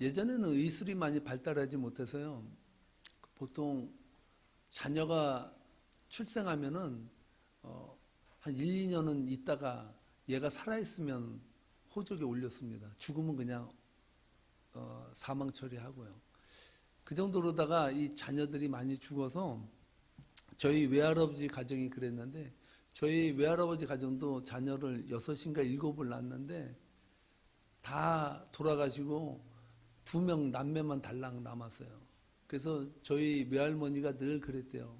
예전에는 의술이 많이 발달하지 못해서요. 보통 자녀가 출생하면은 한 1, 2년은 있다가 얘가 살아있으면 호적에 올렸습니다. 죽으면 그냥 사망 처리하고요. 그 정도로다가 이 자녀들이 많이 죽어서 저희 외할아버지 가정이 그랬는데, 저희 외할아버지 가정도 자녀를 6인가 7을 낳았는데 다 돌아가시고 2명 남매만 달랑 남았어요. 그래서 저희 외할머니가 늘 그랬대요.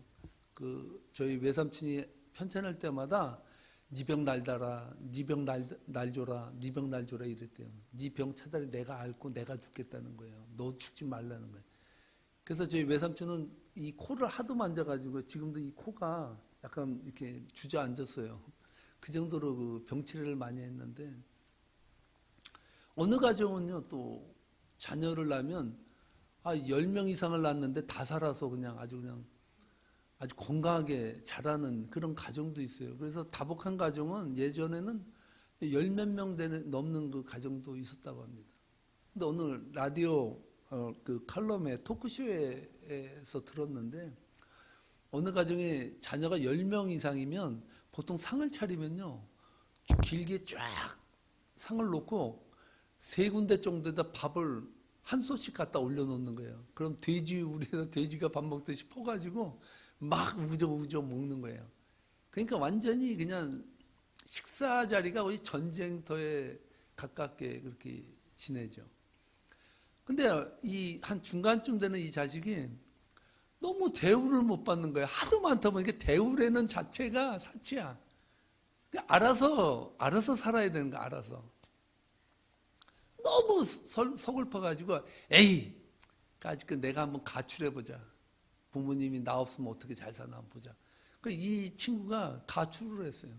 저희 외삼촌이 편찮을 때마다 네 병 날다라, 네 병 날 줘라, 네 병 날 줘라 이랬대요. 네 병 차라리 내가 앓고 내가 죽겠다는 거예요. 너 죽지 말라는 거예요. 그래서 저희 외삼촌은 이 코를 하도 만져가지고 지금도 이 코가 약간 이렇게 주저앉았어요. 그 정도로 그 병치레를 많이 했는데, 어느 가정은요 또 자녀를 낳으면 10명 이상을 낳았는데 다 살아서 아주 건강하게 자라는 그런 가정도 있어요. 그래서 다복한 가정은 예전에는 10몇 명 넘는 그 가정도 있었다고 합니다. 근데 오늘 라디오 그 칼럼에 토크쇼에서 들었는데, 어느 가정에 자녀가 10명 이상이면 보통 상을 차리면요 길게 쫙 상을 놓고 3군데 정도에다 밥을 한 솥씩 갖다 올려놓는 거예요. 그럼 돼지우리에서 돼지가 밥 먹듯이 퍼가지고 막 우적우적 먹는 거예요. 그러니까 완전히 그냥 식사 자리가 거의 전쟁터에 가깝게 그렇게 지내죠. 근데 이 한 중간쯤 되는 이 자식이 너무 대우를 못 받는 거예요. 하도 많다 보니까 대우라는 자체가 사치야. 알아서 살아야 되는 거야, 알아서. 너무 서글퍼가지고, 에이, 아직 내가 한번 가출해보자. 부모님이 나 없으면 어떻게 잘 사나 한번 보자. 이 친구가 가출을 했어요.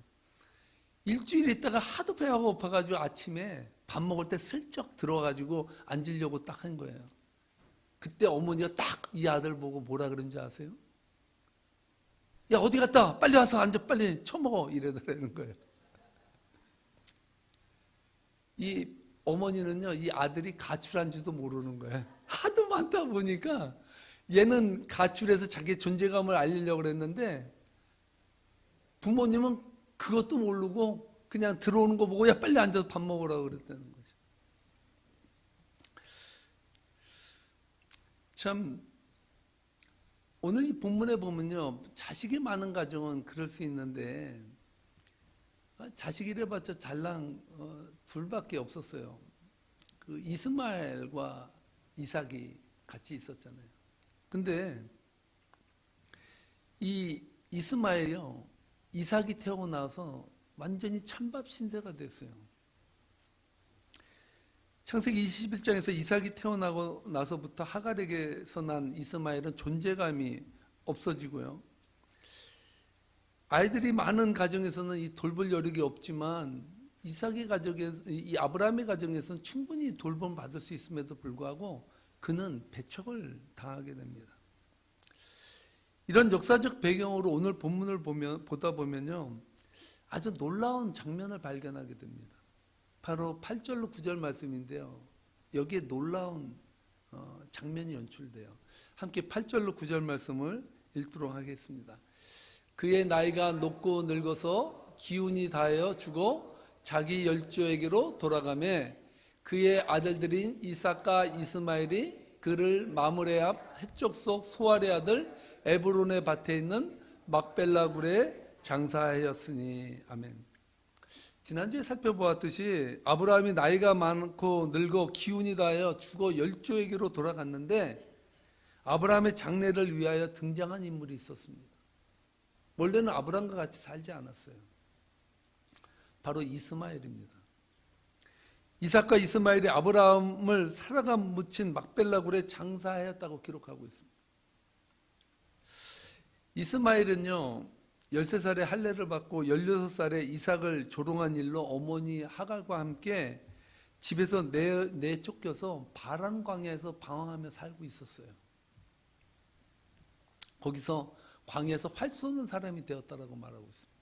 일주일 있다가 하도 배가 고파가지고 아침에 밥 먹을 때 슬쩍 들어와가지고 앉으려고 딱 한 거예요. 그때 어머니가 딱 이 아들 보고 뭐라 그런지 아세요? 야, 어디 갔다? 빨리 와서 앉아, 빨리 처먹어. 이러더라는 거예요. 이 어머니는요, 이 아들이 가출한 줄도 모르는 거예요. 하도 많다 보니까 얘는 가출해서 자기 존재감을 알리려고 그랬는데, 부모님은 그것도 모르고 그냥 들어오는 거 보고 야, 빨리 앉아서 밥 먹으라고 그랬다는 거죠. 참, 오늘 이 본문에 보면요, 자식이 많은 가정은 그럴 수 있는데, 자식이 이래봤자 잘랑 둘밖에 없었어요. 그 이스마엘과 이삭이 같이 있었잖아요. 근데 이 이스마엘이요, 이삭이 태어나서 완전히 찬밥 신세가 됐어요. 창세기 21장에서 이삭이 태어나고 나서부터 하갈에게서 난 이스마엘은 존재감이 없어지고요. 아이들이 많은 가정에서는 이 돌볼 여력이 없지만 이삭의 가정에서, 이 아브라함의 가정에서는 충분히 돌봄 받을 수 있음에도 불구하고 그는 배척을 당하게 됩니다. 이런 역사적 배경으로 오늘 본문을 보다 보면요, 아주 놀라운 장면을 발견하게 됩니다. 바로 8절로 9절 말씀인데요, 여기에 놀라운 장면이 연출돼요. 함께 8절로 9절 말씀을 읽도록 하겠습니다. 그의 나이가 높고 늙어서 기운이 다하여 죽어 자기 열조에게로 돌아가매 그의 아들들인 이삭과 이스마엘이 그를 마므레 앞 해쪽 속 소알의 아들 에브론의 밭에 있는 막벨라 굴에 장사하였으니. 아멘. 지난주에 살펴보았듯이 아브라함이 나이가 많고 늙어 기운이 다하여 죽어 열조에게로 돌아갔는데, 아브라함의 장례를 위하여 등장한 인물이 있었습니다. 원래는 아브라함과 같이 살지 않았어요. 바로 이스마엘입니다. 이삭과 이스마엘이 아브라함을 살아가 묻힌 막벨라 굴에 장사하였다고 기록하고 있습니다. 이스마엘은요, 13살에 할례를 받고 16살에 이삭을 조롱한 일로 어머니 하갈과 함께 집에서 내쫓겨서 바란 광야에서 방황하며 살고 있었어요. 거기서 광야에서 활 쏘는 사람이 되었다라고 말하고 있습니다.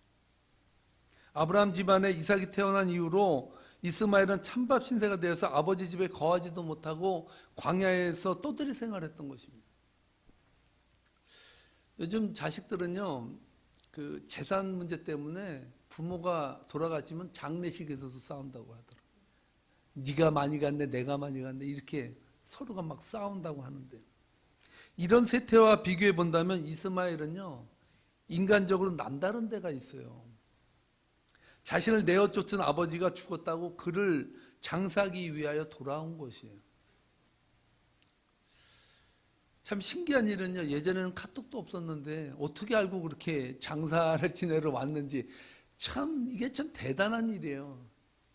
아브라함 집안에 이삭이 태어난 이후로 이스마엘은 찬밥 신세가 되어서 아버지 집에 거하지도 못하고 광야에서 떠들이 생활했던 것입니다. 요즘 자식들은요, 그 재산 문제 때문에 부모가 돌아가시면 장례식에서도 싸운다고 하더라고요. 네가 많이 갔네, 내가 많이 갔네, 이렇게 서로가 막 싸운다고 하는데, 이런 세태와 비교해 본다면 이스마엘은요, 인간적으로 남다른 데가 있어요. 자신을 내어 쫓은 아버지가 죽었다고 그를 장사하기 위하여 돌아온 것이에요. 참 신기한 일은요, 예전에는 카톡도 없었는데 어떻게 알고 그렇게 장사를 지내러 왔는지, 참 이게 참 대단한 일이에요.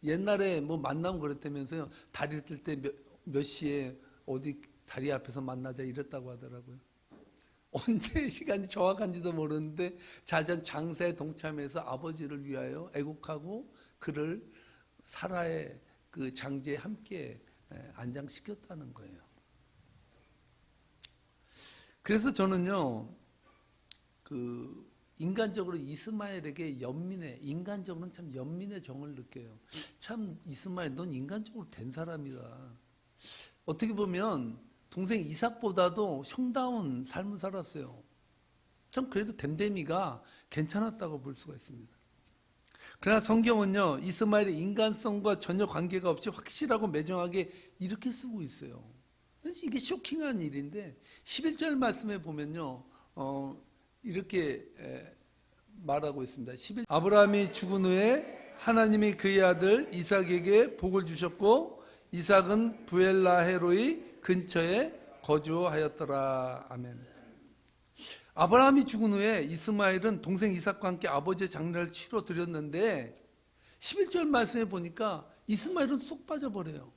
옛날에 뭐 만나면 그랬다면서요, 다리 뜰 때 몇 시에 어디 다리 앞에서 만나자 이랬다고 하더라고요. 언제 시간이 정확한지도 모르는데 자전 장사에 동참해서 아버지를 위하여 애국하고 그를 사라의 그 장제에 함께 안장시켰다는 거예요. 그래서 저는요, 그 인간적으로 이스마엘에게 인간적으로는 참 연민의 정을 느껴요. 참 이스마엘, 넌 인간적으로 된 사람이다. 어떻게 보면 동생 이삭보다도 형다운 삶을 살았어요. 참 그래도 댐댐이가 괜찮았다고 볼 수가 있습니다. 그러나 성경은요, 이스마엘의 인간성과 전혀 관계가 없이 확실하고 매정하게 이렇게 쓰고 있어요. 그래서 이게 쇼킹한 일인데 11절 말씀에 보면요, 이렇게 말하고 있습니다. 아브라함이 죽은 후에 하나님이 그의 아들 이삭에게 복을 주셨고 이삭은 브엘라헤로의 근처에 거주하였더라. 아멘. 아브라함이 죽은 후에 이스마엘은 동생 이삭과 함께 아버지의 장례를 치러 드렸는데 11절 말씀에 보니까 이스마엘은 쏙 빠져버려요.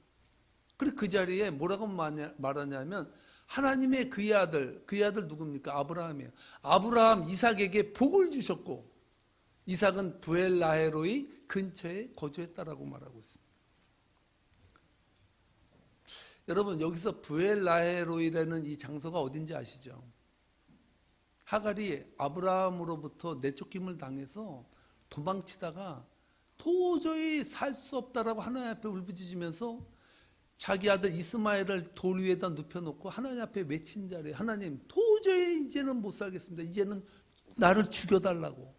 그리고 그 자리에 뭐라고 말하냐면 하나님의 그의 아들 누굽니까? 아브라함이에요. 아브라함 이삭에게 복을 주셨고 이삭은 브엘라헤로의 근처에 거주했다라고 말하고 있습니다. 여러분, 여기서 브엘라헤로이라는 이 장소가 어딘지 아시죠? 하갈이 아브라함으로부터 내쫓김을 당해서 도망치다가 도저히 살 수 없다라고 하나님 앞에 울부짖으면서 자기 아들 이스마엘을 돌 위에다 눕혀놓고 하나님 앞에 외친 자리에, 하나님 도저히 이제는 못 살겠습니다. 이제는 나를 죽여달라고.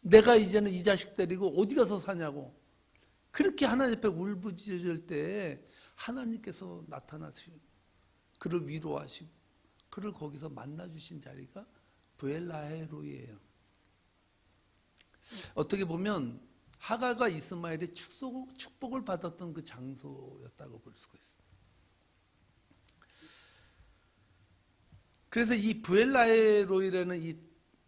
내가 이제는 이 자식 데리고 어디 가서 사냐고. 그렇게 하나님 앞에 울부짖을 때 하나님께서 나타나시고 그를 위로하시고 그를 거기서 만나주신 자리가 브엘라헤로이예요. 어떻게 보면 하갈과 이스마엘이 축복을 받았던 그 장소였다고 볼 수가 있습니다. 그래서 이 브엘라헤로이라는 이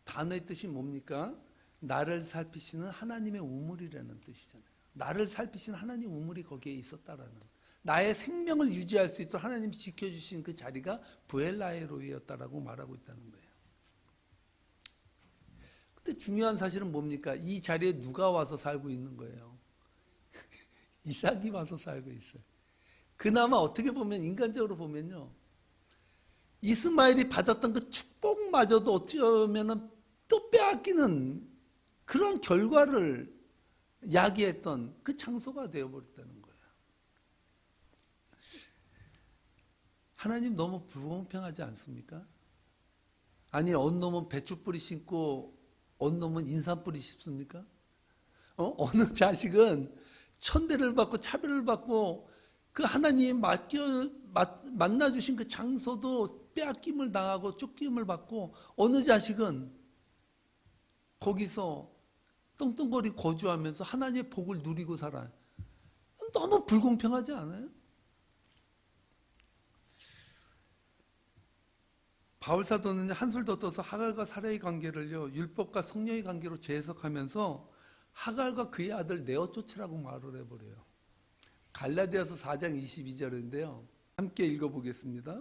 단어의 뜻이 뭡니까? 나를 살피시는 하나님의 우물이라는 뜻이잖아요. 나를 살피시는 하나님의 우물이 거기에 있었다라는, 나의 생명을 유지할 수 있도록 하나님이 지켜주신 그 자리가 브엘라헤로이였다라고 말하고 있다는 거예요. 근데 중요한 사실은 뭡니까? 이 자리에 누가 와서 살고 있는 거예요? 이삭이 와서 살고 있어요. 그나마 어떻게 보면, 인간적으로 보면요, 이스마엘이 받았던 그 축복마저도 어떻게 보면 또 빼앗기는 그런 결과를 야기했던 그 장소가 되어버렸다는 거예요. 하나님 너무 불공평하지 않습니까? 아니, 어느 놈은 배추뿌리 심고 어느 놈은 인삼뿌리 심습니까? 어느 자식은 천대를 받고 차별을 받고 그 하나님 만나주신 그 장소도 빼앗김을 당하고 쫓김을 받고, 어느 자식은 거기서 떵떵거리 거주하면서 하나님의 복을 누리고 살아요. 너무 불공평하지 않아요? 바울사도는 한술 더 떠서 하갈과 사라의 관계를요, 율법과 성령의 관계로 재해석하면서 하갈과 그의 아들 내어 쫓으라고 말을 해버려요. 갈라디아서 4장 22절인데요. 함께 읽어보겠습니다.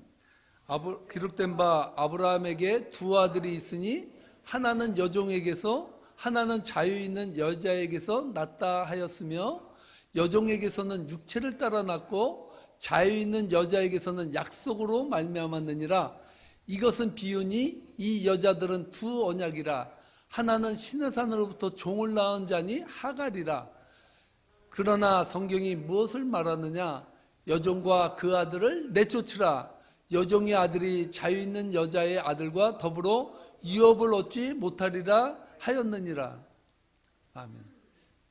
기록된 바 아브라함에게 두 아들이 있으니 하나는 여종에게서 하나는 자유 있는 여자에게서 낳다 하였으며 여종에게서는 육체를 따라 낳고 자유 있는 여자에게서는 약속으로 말미암았느니라. 이것은 비유니 이 여자들은 두 언약이라. 하나는 시내산으로부터 종을 낳은 자니 하갈이라. 그러나 성경이 무엇을 말하느냐? 여종과 그 아들을 내쫓으라. 여종의 아들이 자유 있는 여자의 아들과 더불어 유업을 얻지 못하리라 하였느니라. 아멘.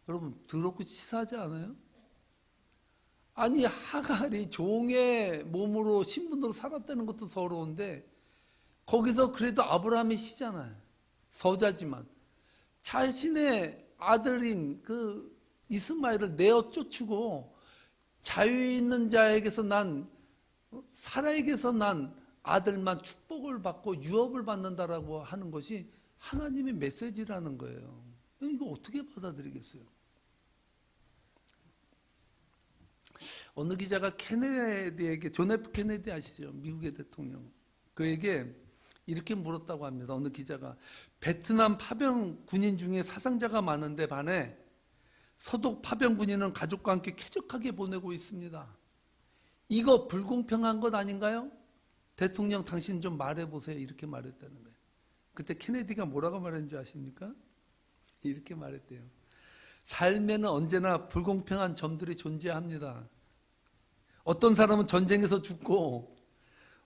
여러분 더럽고 치사하지 않아요? 아니 하갈이 종의 몸으로 신분으로 살았다는 것도 서러운데 거기서 그래도 아브라함의 시잖아요. 서자지만 자신의 아들인 그 이스마엘을 내어 쫓고 자유 있는 자에게서 난 사라에게서 난 아들만 축복을 받고 유업을 받는다라고 하는 것이 하나님의 메시지라는 거예요. 이거 어떻게 받아들이겠어요? 어느 기자가 케네디에게, 존 F 케네디 아시죠? 미국의 대통령. 그에게 이렇게 물었다고 합니다. 어느 기자가 베트남 파병 군인 중에 사상자가 많은데 반해 서독 파병 군인은 가족과 함께 쾌적하게 보내고 있습니다. 이거 불공평한 것 아닌가요? 대통령 당신 좀 말해보세요. 이렇게 말했다는 거예요. 그때 케네디가 뭐라고 말했는지 아십니까? 이렇게 말했대요. 삶에는 언제나 불공평한 점들이 존재합니다. 어떤 사람은 전쟁에서 죽고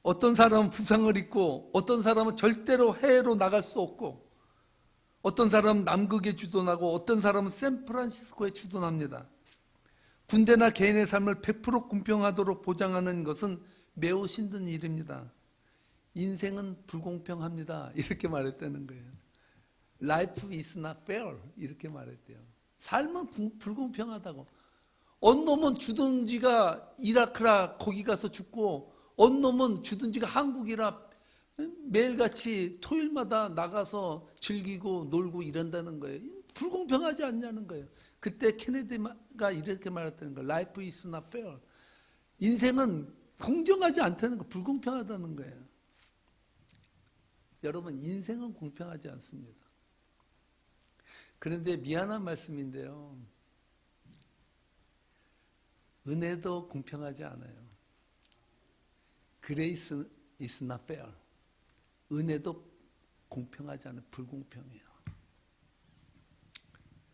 어떤 사람은 부상을 입고 어떤 사람은 절대로 해외로 나갈 수 없고 어떤 사람은 남극에 주둔하고 어떤 사람은 샌프란시스코에 주둔합니다. 군대나 개인의 삶을 100% 공평하도록 보장하는 것은 매우 힘든 일입니다. 인생은 불공평합니다. 이렇게 말했다는 거예요. Life is not fair. 이렇게 말했대요. 삶은 불공평하다고. 어느 놈은 주둔지가 이라크라 거기 가서 죽고 어느 놈은 주둔지가 한국이라 매일같이 토요일마다 나가서 즐기고 놀고 이런다는 거예요. 불공평하지 않냐는 거예요. 그때 케네디가 이렇게 말했다는 거예요. Life is not fair. 인생은 공정하지 않다는 거, 불공평하다는 거예요. 여러분, 인생은 공평하지 않습니다. 그런데 미안한 말씀인데요. 은혜도 공평하지 않아요. Grace is not fair. 은혜도 공평하지 않아요. 불공평해요.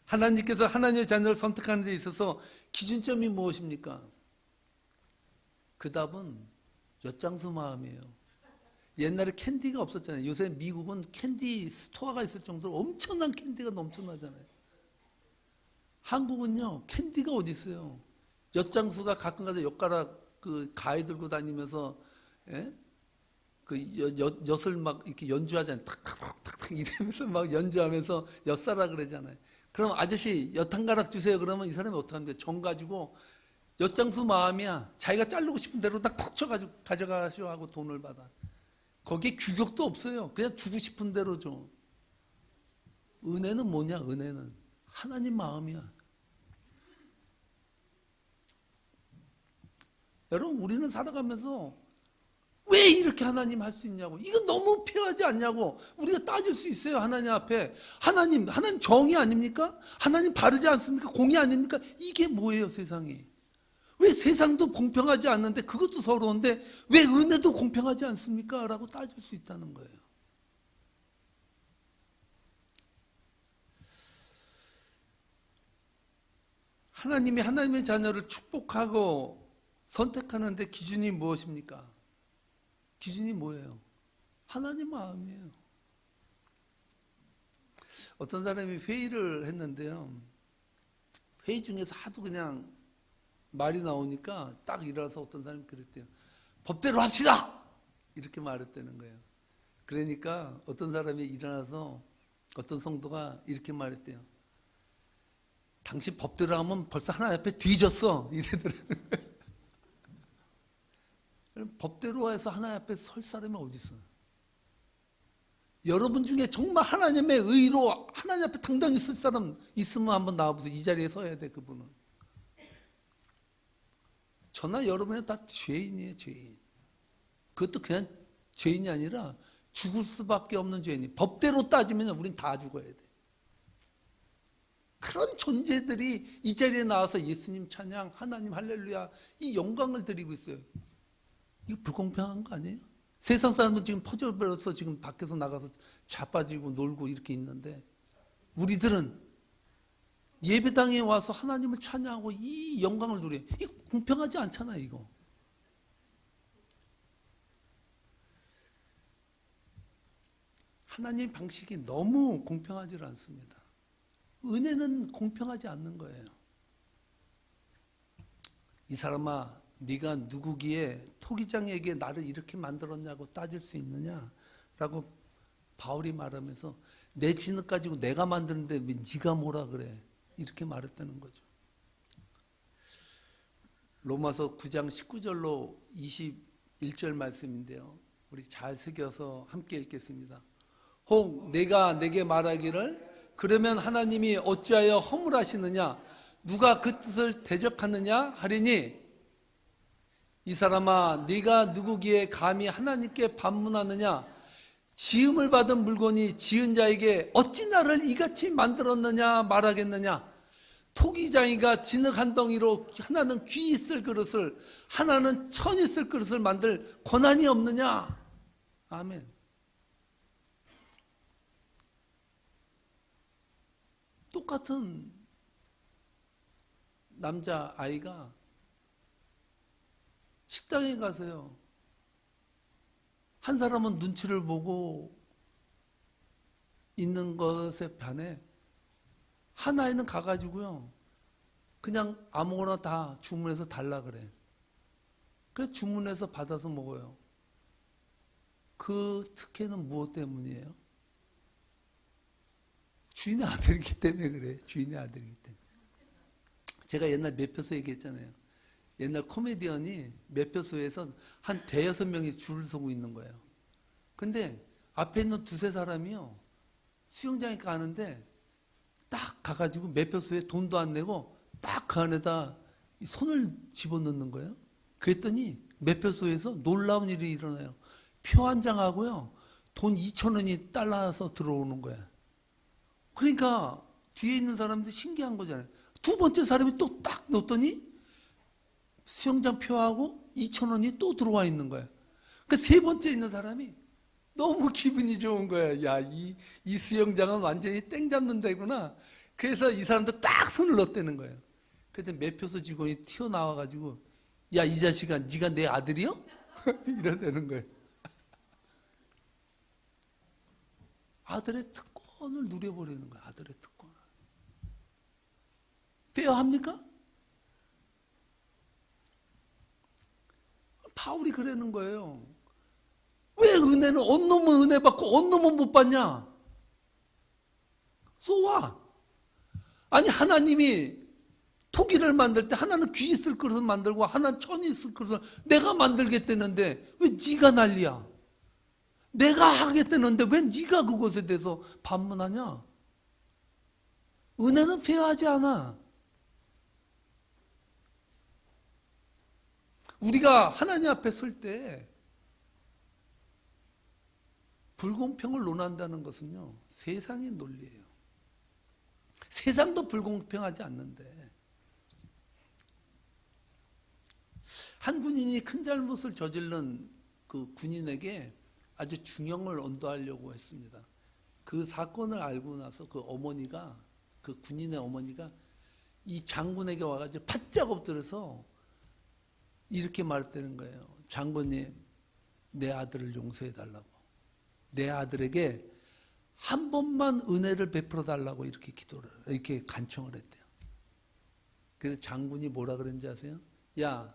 하나님께서 하나님의 자녀를 선택하는 데 있어서 기준점이 무엇입니까? 그 답은 엿장수 마음이에요. 옛날에 캔디가 없었잖아요. 요새 미국은 캔디 스토어가 있을 정도로 엄청난 캔디가 넘쳐나잖아요. 한국은요, 캔디가 어디 있어요? 엿장수가 가끔가다 엿가락 그 가위 들고 다니면서 그 엿을 막 이렇게 연주하잖아요. 탁탁탁탁 이러면서 막 연주하면서 엿사라 그러잖아요. 그럼 아저씨 엿 한 가락 주세요. 그러면 이 사람이 어떻게 합니까? 정 가지고 엿장수 마음이야. 자기가 자르고 싶은 대로 딱 툭 쳐가지고 가져가시오 하고 돈을 받아. 거기에 규격도 없어요. 그냥 주고 싶은 대로 줘. 은혜는 뭐냐? 은혜는 하나님 마음이야. 여러분, 우리는 살아가면서 왜 이렇게 하나님 할 수 있냐고. 이건 너무 필요하지 않냐고. 우리가 따질 수 있어요. 하나님 앞에. 하나님 정의 아닙니까? 하나님 바르지 않습니까? 공의 아닙니까? 이게 뭐예요, 세상이? 왜 세상도 공평하지 않는데 그것도 서러운데 왜 은혜도 공평하지 않습니까? 라고 따질 수 있다는 거예요. 하나님이 하나님의 자녀를 축복하고 선택하는데 기준이 무엇입니까? 기준이 뭐예요? 하나님 마음이에요. 어떤 사람이 회의를 했는데요. 회의 중에서 하도 그냥 말이 나오니까 딱 일어나서 어떤 사람이 그랬대요. 법대로 합시다! 이렇게 말했다는 거예요. 그러니까 어떤 사람이 일어나서 어떤 성도가 이렇게 말했대요. 당신 법대로 하면 벌써 하나님 앞에 뒤졌어. 이러더라고요. 법대로 해서 하나님 앞에 설 사람이 어디 있어요? 여러분 중에 정말 하나님의 의로 하나님 앞에 당당히 설 사람 있으면 한번 나와보세요. 이 자리에 서야 돼, 그분은. 저나 여러분은 다 죄인이에요, 죄인. 그것도 그냥 죄인이 아니라 죽을 수밖에 없는 죄인이. 법대로 따지면 우린 다 죽어야 돼. 그런 존재들이 이 자리에 나와서 예수님 찬양, 하나님 할렐루야 이 영광을 드리고 있어요. 이거 불공평한 거 아니에요? 세상 사람은 지금 퍼져버려서 지금 밖에서 나가서 자빠지고 놀고 이렇게 있는데 우리들은 예배당에 와서 하나님을 찬양하고 이 영광을 누려요. 이거 공평하지 않잖아요, 이거. 하나님 방식이 너무 공평하지 않습니다. 은혜는 공평하지 않는 거예요. 이 사람아, 네가 누구기에 토기장에게 나를 이렇게 만들었냐고 따질 수 있느냐? 라고 바울이 말하면서 내 진흙 가지고 내가 만드는데 왜 네가 뭐라 그래? 이렇게 말했다는 거죠. 로마서 9장 19절로 21절 말씀인데요. 우리 잘 새겨서 함께 읽겠습니다. 혹 내가 내게 말하기를 그러면 하나님이 어찌하여 허물하시느냐? 누가 그 뜻을 대적하느냐? 하리니 이 사람아 네가 누구기에 감히 하나님께 반문하느냐? 지음을 받은 물건이 지은 자에게 어찌 나를 이같이 만들었느냐 말하겠느냐? 토기장이가 진흙 한 덩이로 하나는 귀 있을 그릇을 하나는 천 있을 그릇을 만들 권한이 없느냐? 아멘. 똑같은 남자 아이가 식당에 가서요. 한 사람은 눈치를 보고 있는 것에 반해 한 아이는 가가지고요. 그냥 아무거나 다 주문해서 달라 그래. 그래서 주문해서 받아서 먹어요. 그 특혜는 무엇 때문이에요? 주인의 아들이기 때문에 그래. 주인의 아들이기 때문에. 제가 옛날 매표소 얘기했잖아요. 옛날 코미디언이 매표소에서 한 대여섯 명이 줄을 서고 있는 거예요. 근데 앞에 있는 두세 사람이요. 수영장에 가는데 딱 가가지고 매표소에 돈도 안 내고 딱 그 안에다 손을 집어넣는 거예요. 그랬더니 매표소에서 놀라운 일이 일어나요. 표 한 장하고요. 돈 2,000원이 달라서 들어오는 거야. 그러니까 뒤에 있는 사람들이 신기한 거잖아요. 두 번째 사람이 또 딱 넣었더니 수영장 표하고 2,000원이 또 들어와 있는 거야. 그 세 번째 있는 사람이 너무 기분이 좋은 거야. 야, 이 수영장은 완전히 땡 잡는 데구나. 그래서 이 사람도 딱 손을 넣었다는 거예요. 그때 매표소 직원이 튀어나와가지고 야, 이 자식아, 네가 내 아들이요? 이러다는 거예요. 아들의 특권을 누려버리는 거예요. 아들의 특권을. 페어합니까? 바울이 그러는 거예요. 왜 은혜는 어느 놈은 은혜 받고 어느 놈은 못 받냐? 쏘아. 아니 하나님이 토기를 만들 때 하나는 귀 있을 그릇을 만들고 하나는 천이 있을 그릇을 내가 만들겠다는데 왜 네가 난리야? 내가 하겠다는데 왜 네가 그것에 대해서 반문하냐? 은혜는 페어하지 않아. 우리가 하나님 앞에 설 때 불공평을 논한다는 것은요, 세상의 논리예요. 세상도 불공평하지 않는데 한 군인이 큰 잘못을 저지른 그 군인에게 아주 중형을 언도하려고 했습니다. 그 사건을 알고 나서 그 어머니가, 그 군인의 어머니가 이 장군에게 와가지고 바짝 엎드려서 이렇게 말했다는 거예요. 장군님, 내 아들을 용서해달라고. 내 아들에게 한 번만 은혜를 베풀어 달라고 이렇게 간청을 했대요. 그래서 장군이 뭐라 그랬는지 아세요? 야,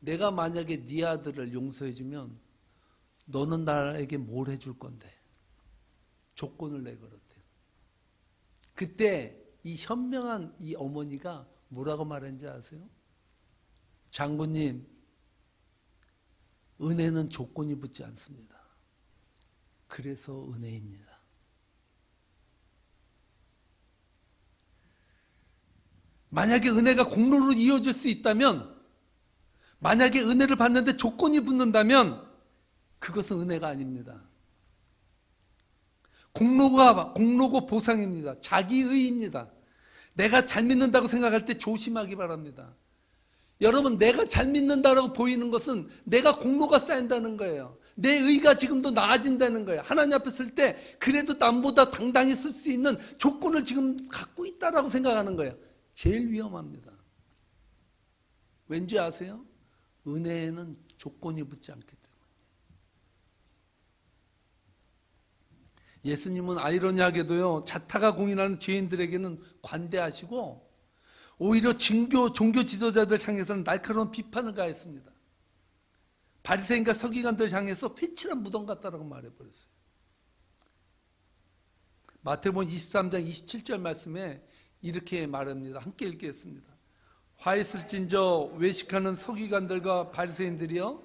내가 만약에 네 아들을 용서해주면 너는 나에게 뭘 해줄 건데? 조건을 내걸었대요. 그때 이 현명한 이 어머니가 뭐라고 말했는지 아세요? 장군님, 은혜는 조건이 붙지 않습니다. 그래서 은혜입니다. 만약에 은혜가 공로로 이어질 수 있다면, 만약에 은혜를 받는데 조건이 붙는다면 그것은 은혜가 아닙니다. 공로고 보상입니다. 자기의입니다. 내가 잘 믿는다고 생각할 때 조심하기 바랍니다. 여러분, 내가 잘 믿는다라고 보이는 것은 내가 공로가 쌓인다는 거예요. 내 의가 지금도 나아진다는 거예요. 하나님 앞에 설 때 그래도 남보다 당당히 쓸 수 있는 조건을 지금 갖고 있다라고 생각하는 거예요. 제일 위험합니다. 왠지 아세요? 은혜에는 조건이 붙지 않기 때문에. 예수님은 아이러니하게도요, 자타가 공인하는 죄인들에게는 관대하시고 오히려 종교 지도자들 향해서는 날카로운 비판을 가했습니다. 바리새인과 서기관들 향해서 회칠한 무덤 같다라고 말해버렸어요. 마태복음 23장 27절 말씀에 이렇게 말합니다. 함께 읽겠습니다. 화했을진저 외식하는 서기관들과 바리새인들이여,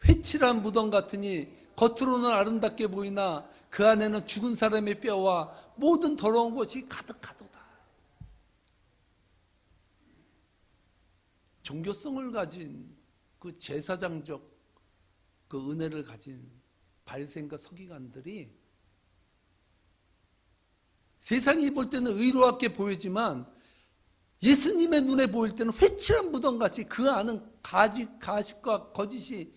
회칠한 무덤 같으니 겉으로는 아름답게 보이나 그 안에는 죽은 사람의 뼈와 모든 더러운 것이 가득하도다. 종교성을 가진 그 제사장적 그 은혜를 가진 바리새인과 서기관들이 세상이 볼 때는 의로웠게 보이지만 예수님의 눈에 보일 때는 회칠한 무덤같이 그 안은 가식과 거짓이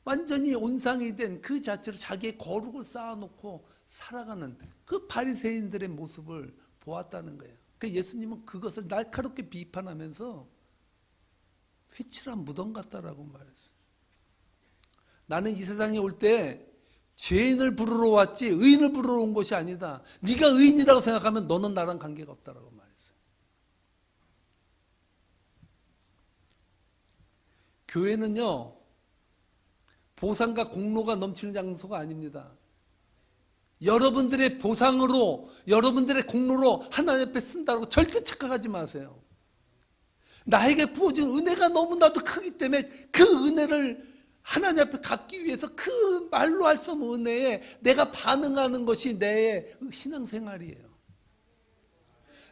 완전히 온상이 된 그 자체로 자기의 거룩을 쌓아놓고 살아가는 그 바리새인들의 모습을 보았다는 거예요. 그러니까 예수님은 그것을 날카롭게 비판하면서 회칠한 무덤 같다라고 말했어요. 나는 이 세상에 올 때 죄인을 부르러 왔지 의인을 부르러 온 것이 아니다. 네가 의인이라고 생각하면 너는 나랑 관계가 없다라고 말했어요. 교회는요, 보상과 공로가 넘치는 장소가 아닙니다. 여러분들의 보상으로, 여러분들의 공로로 하나님 앞에 쓴다고 절대 착각하지 마세요. 나에게 부어진 은혜가 너무나도 크기 때문에 그 은혜를 하나님 앞에 갖기 위해서 그 말로 할 수 없는 은혜에 내가 반응하는 것이 내 신앙생활이에요.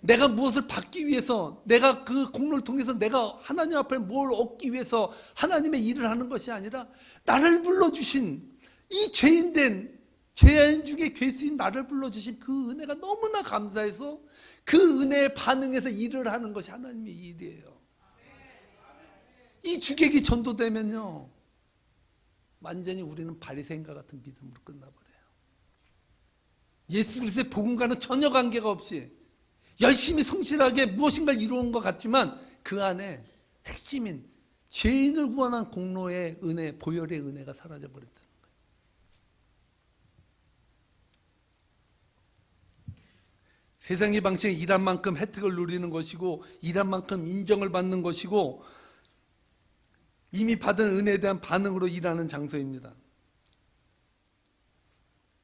내가 무엇을 받기 위해서, 내가 그 공로를 통해서 내가 하나님 앞에 뭘 얻기 위해서 하나님의 일을 하는 것이 아니라 나를 불러주신 이 죄인된 죄인 중에 괴수인 나를 불러주신 그 은혜가 너무나 감사해서 그 은혜에 반응해서 일을 하는 것이 하나님의 일이에요. 이 주객이 전도되면요, 완전히 우리는 바리새인과 같은 믿음으로 끝나버려요. 예수 그리스도의 복음과는 전혀 관계가 없이 열심히 성실하게 무엇인가를 이루은 것 같지만 그 안에 핵심인 죄인을 구원한 공로의 은혜, 보혈의 은혜가 사라져버렸다는 거예요. 세상의 방식은 일한 만큼 혜택을 누리는 것이고 일한 만큼 인정을 받는 것이고 이미 받은 은혜에 대한 반응으로 일하는 장소입니다.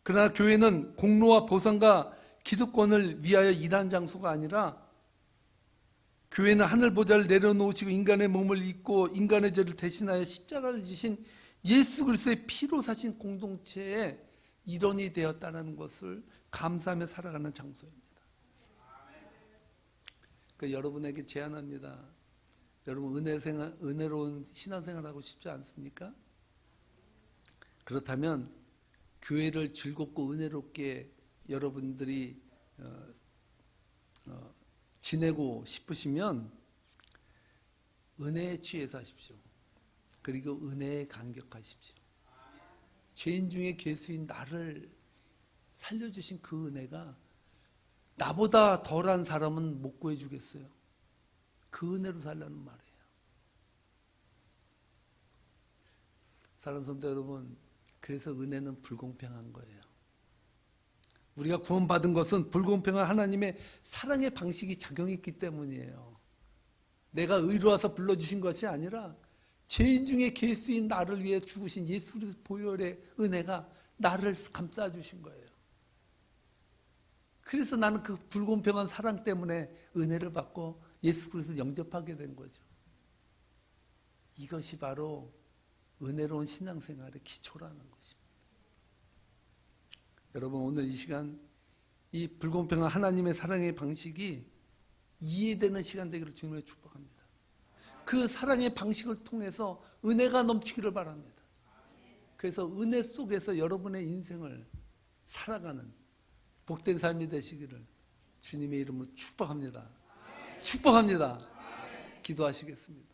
그러나 교회는 공로와 보상과 기득권을 위하여 일하는 장소가 아니라 교회는 하늘 보좌를 내려놓으시고 인간의 몸을 입고 인간의 죄를 대신하여 십자가를 지신 예수 그리스도의 피로 사신 공동체의 일원이 되었다는 것을 감사하며 살아가는 장소입니다. 그러니까 여러분에게 제안합니다. 여러분 은혜로운 신앙생활하고 싶지 않습니까? 그렇다면 교회를 즐겁고 은혜롭게 여러분들이 지내고 싶으시면 은혜에 취해서 하십시오. 그리고 은혜에 감격하십시오. 죄인 중에 괴수인 나를 살려주신 그 은혜가 나보다 덜한 사람은 못 구해주겠어요. 그 은혜로 살라는 말이에요. 사랑하는 성도 여러분, 그래서 은혜는 불공평한 거예요. 우리가 구원받은 것은 불공평한 하나님의 사랑의 방식이 작용했기 때문이에요. 내가 의로워서 불러주신 것이 아니라 죄인 중에 괴수인 나를 위해 죽으신 예수 그리스도 보혈의 은혜가 나를 감싸주신 거예요. 그래서 나는 그 불공평한 사랑 때문에 은혜를 받고 예수 그리스도를 영접하게 된 거죠. 이것이 바로 은혜로운 신앙생활의 기초라는 것입니다. 여러분, 오늘 이 시간 이 불공평한 하나님의 사랑의 방식이 이해되는 시간 되기를 주님의 축복합니다. 그 사랑의 방식을 통해서 은혜가 넘치기를 바랍니다. 그래서 은혜 속에서 여러분의 인생을 살아가는 복된 삶이 되시기를 주님의 이름으로 축복합니다. 축복합니다. 기도하시겠습니다.